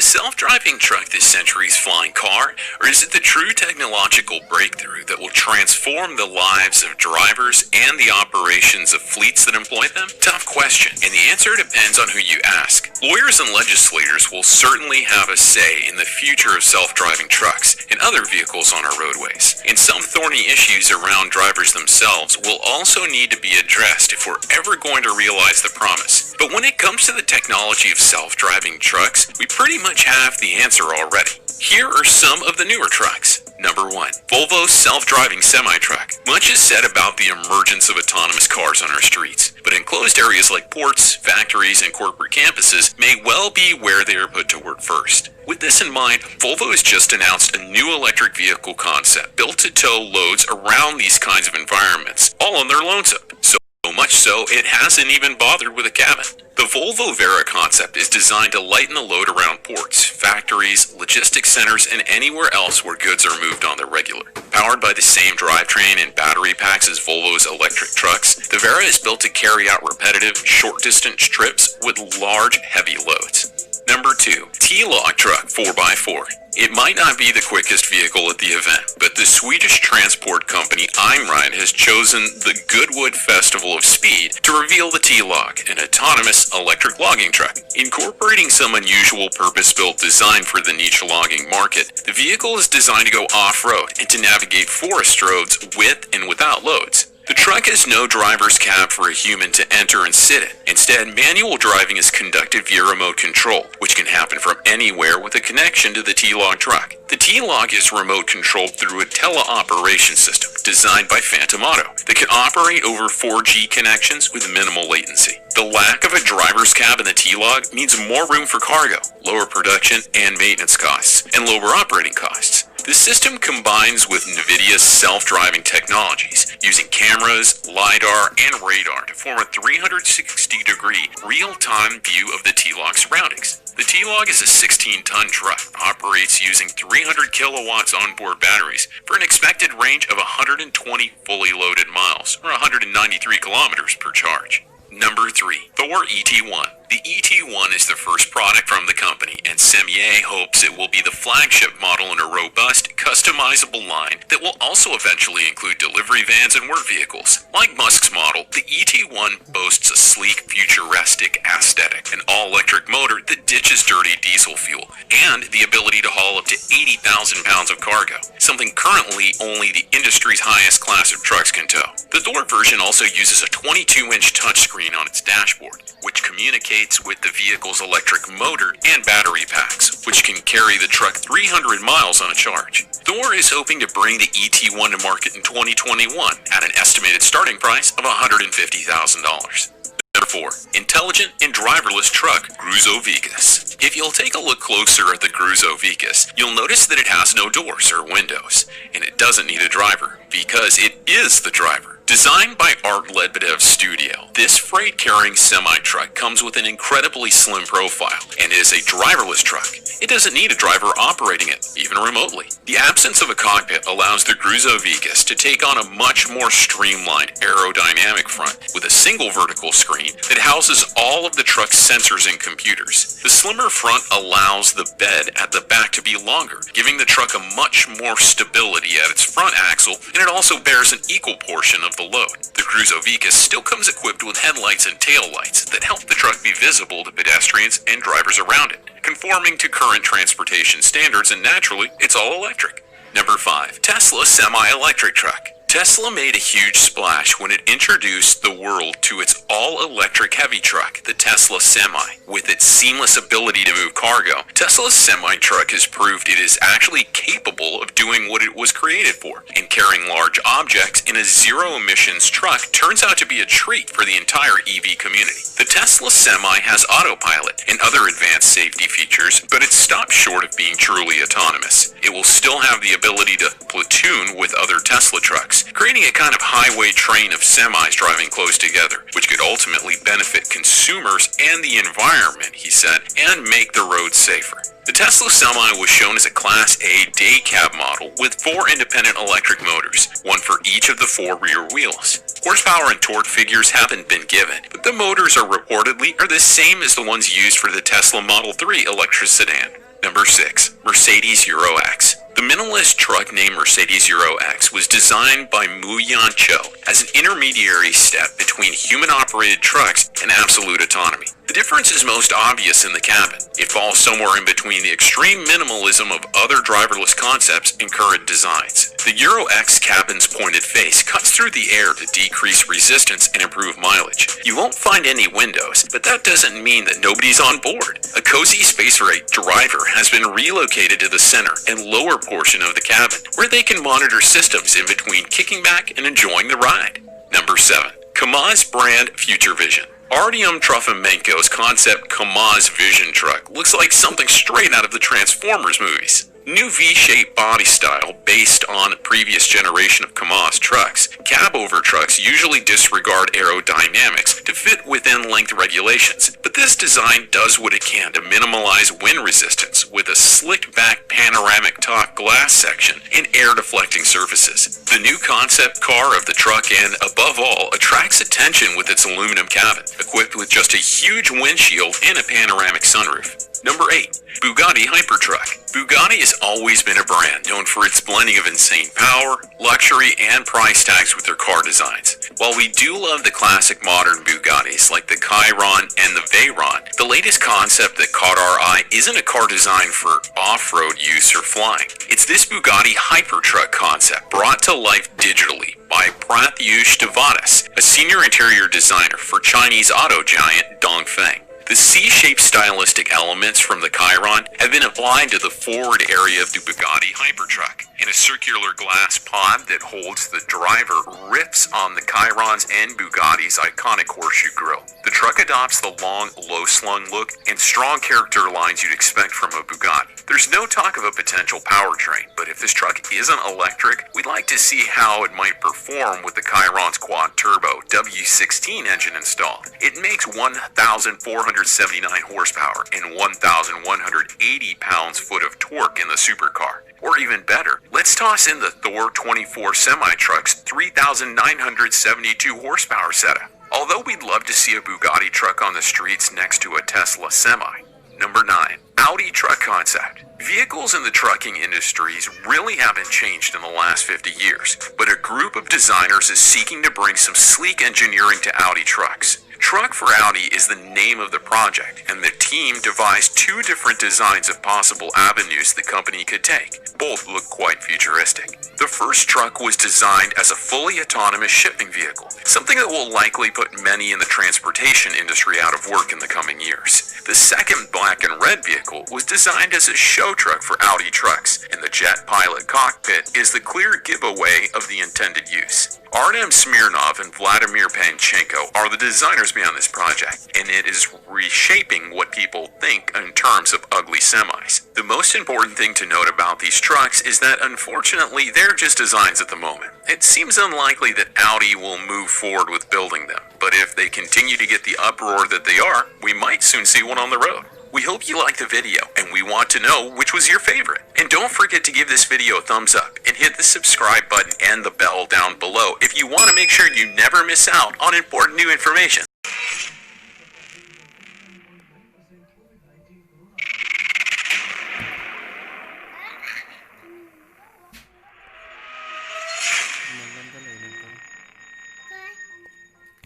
self-driving truck this century's flying car, or is it the true technological breakthrough that will transform the lives of drivers and the operations of fleets that employ them? Tough question, and the answer depends on who you ask. Lawyers and legislators will certainly have a say in the future of self-driving trucks and other vehicles on our roadways. And some thorny issues around drivers themselves will also need to be addressed if we're ever going to realize the promise. But when it comes to the technology of self-driving trucks, we pretty much have the answer already. Here are some of the newer trucks. Number 1. Volvo's self-driving semi-truck. Much is said about the emergence of autonomous cars on our streets, but enclosed areas like ports, factories, and corporate campuses may well be where they are put to work first. With this in mind, Volvo has just announced a new electric vehicle concept built to tow loads around these kinds of environments, all on their lonesome. So much so, it hasn't even bothered with a cabin. The Volvo Vera concept is designed to lighten the load around ports, factories, logistics centers, and anywhere else where goods are moved on the regular. Powered by the same drivetrain and battery packs as Volvo's electric trucks, the Vera is built to carry out repetitive, short-distance trips with large, heavy loads. Number 2. T-Log Truck 4x4. It might not be the quickest vehicle at the event, but the Swedish transport company Imride has chosen the Goodwood Festival of Speed to reveal the T-Log, an autonomous electric logging truck. Incorporating some unusual purpose-built design for the niche logging market, the vehicle is designed to go off-road and to navigate forest roads with and without loads. The truck has no driver's cab for a human to enter and sit in. Instead, manual driving is conducted via remote control, which can happen from anywhere with a connection to the T-Log truck. The T-Log is remote controlled through a teleoperation system designed by Phantom Auto that can operate over 4G connections with minimal latency. The lack of a driver's cab in the T-Log means more room for cargo, lower production and maintenance costs, and lower operating costs. The system combines with NVIDIA's self-driving technologies, using cameras, LiDAR, and radar to form a 360-degree real-time view of the T-Log surroundings. The T-Log is a 16-ton truck, operates using 300 kilowatts onboard batteries for an expected range of 120 fully loaded miles, or 193 kilometers per charge. Number 3. Thor ET1. The ET1 is the first product from the company, and Semier hopes it will be the flagship model in a robust, customizable line that will also eventually include delivery vans and work vehicles. Like Musk's model, the ET1 boasts a sleek, futuristic aesthetic, an all-electric motor that ditches dirty diesel fuel, and the ability to haul up to 80,000 pounds of cargo, something currently only the industry's highest class of trucks can tow. The Thor version also uses a 22-inch touchscreen on its dashboard, which communicates with the vehicle's electric motor and battery packs, which can carry the truck 300 miles on a charge. Thor is hoping to bring the ET1 to market in 2021 at an estimated starting price of $150,000. Number 4. Intelligent and driverless truck Gruzo Vicus. If you'll take a look closer at the Gruzo Vicus, you'll notice that it has no doors or windows, and it doesn't need a driver, because it is the driver. Designed by Art Ledbedev's studio, this freight-carrying semi-truck comes with an incredibly slim profile and is a driverless truck. It doesn't need a driver operating it, even remotely. The absence of a cockpit allows the Gruzo Vicus to take on a much more streamlined aerodynamic front with a single vertical screen that houses all of the truck's sensors and computers. The slimmer front allows the bed at the back to be longer, giving the truck a much more stability at its front axle, and it also bears an equal portion of the load. The Gruzo Vicus still comes equipped with headlights and taillights that help the truck be visible to pedestrians and drivers around it, conforming to current transportation standards, and naturally, it's all electric. Number 5. Tesla Semi-Electric Truck. Tesla made a huge splash when it introduced the world to its all-electric heavy truck, the Tesla Semi. With its seamless ability to move cargo, Tesla's semi-truck has proved it is actually capable of doing what it was created for, and carrying large objects in a zero-emissions truck turns out to be a treat for the entire EV community. The Tesla Semi has autopilot and other advanced safety features, but it stops short of being truly autonomous. It will still have the ability to platoon with other Tesla trucks, creating a kind of highway train of semis driving close together, which could ultimately benefit consumers and the environment, he said, and make the roads safer. The Tesla Semi was shown as a Class A day cab model with 4 independent electric motors, one for each of the 4 rear wheels. Horsepower and torque figures haven't been given, but the motors are reportedly the same as the ones used for the Tesla Model 3 electric sedan. Number 6. Mercedes Euro X. The minimalist truck named Mercedes Euro X was designed by Mu-Yan Cho as an intermediary step between human-operated trucks and absolute autonomy. The difference is most obvious in the cabin. It falls somewhere in between the extreme minimalism of other driverless concepts and current designs. The Euro X cabin's pointed face cuts through the air to decrease resistance and improve mileage. You won't find any windows, but that doesn't mean that nobody's on board. A cozy space rate driver has been relocated to the center and lower portion of the cabin, where they can monitor systems in between kicking back and enjoying the ride. Number 7. Kamaz brand Future Vision. Artyom Trofimenko's concept Kamaz Vision truck looks like something straight out of the Transformers movies. New V-shaped body style based on a previous generation of Kamaz trucks. Cab-over trucks usually disregard aerodynamics to fit within length regulations, but this design does what it can to minimize wind resistance with a slicked-back panoramic top glass section and air-deflecting surfaces. The new concept car of the truck and, above all, attracts attention with its aluminum cabin, equipped with just a huge windshield and a panoramic sunroof. Number 8. Bugatti Hypertruck. Bugatti has always been a brand known for its blending of insane power, luxury, and price tags with their car designs. While we do love the classic modern Bugattis like the Chiron and the Veyron, the latest concept that caught our eye isn't a car designed for off-road use or flying. It's this Bugatti Hypertruck concept brought to life digitally by Pratyush Devadas, a senior interior designer for Chinese auto giant Dongfeng. The C-shaped stylistic elements from the Chiron have been applied to the forward area of the Bugatti Hypertruck, and a circular glass pod that holds the driver riffs on the Chiron's and Bugatti's iconic horseshoe grille. The truck adopts the long, low-slung look and strong character lines you'd expect from a Bugatti. There's no talk of a potential powertrain, but if this truck isn't electric, we'd like to see how it might perform with the Chiron's quad-turbo W16 engine installed. It makes 1,479 horsepower and 1,180 pounds-foot of torque in the supercar. Or even better, let's toss in the Thor 24 semi-truck's 3,972 horsepower setup. Although we'd love to see a Bugatti truck on the streets next to a Tesla semi. Number 9. Audi truck concept. Vehicles in the trucking industries really haven't changed in the last 50 years, but a group of designers is seeking to bring some sleek engineering to Audi trucks. Truck for Audi is the name of the project, and the team devised 2 different designs of possible avenues the company could take. Both look quite futuristic. The first truck was designed as a fully autonomous shipping vehicle, something that will likely put many in the transportation industry out of work in the coming years. The second black and red vehicle was designed as a show truck for Audi trucks, and the Jet Pilot cockpit is the clear giveaway of the intended use. Artem Smirnov and Vladimir Panchenko are the designers behind this project, and it is reshaping what people think in terms of ugly semis. The most important thing to note about these trucks is that unfortunately they're just designs at the moment. It seems unlikely that Audi will move forward with building them, but if they continue to get the uproar that they are, we might soon see one on the road. We hope you liked the video, and we want to know which was your favorite. And don't forget to give this video a thumbs up and hit the subscribe button and the bell down below if you want to make sure you never miss out on important new information.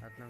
Atna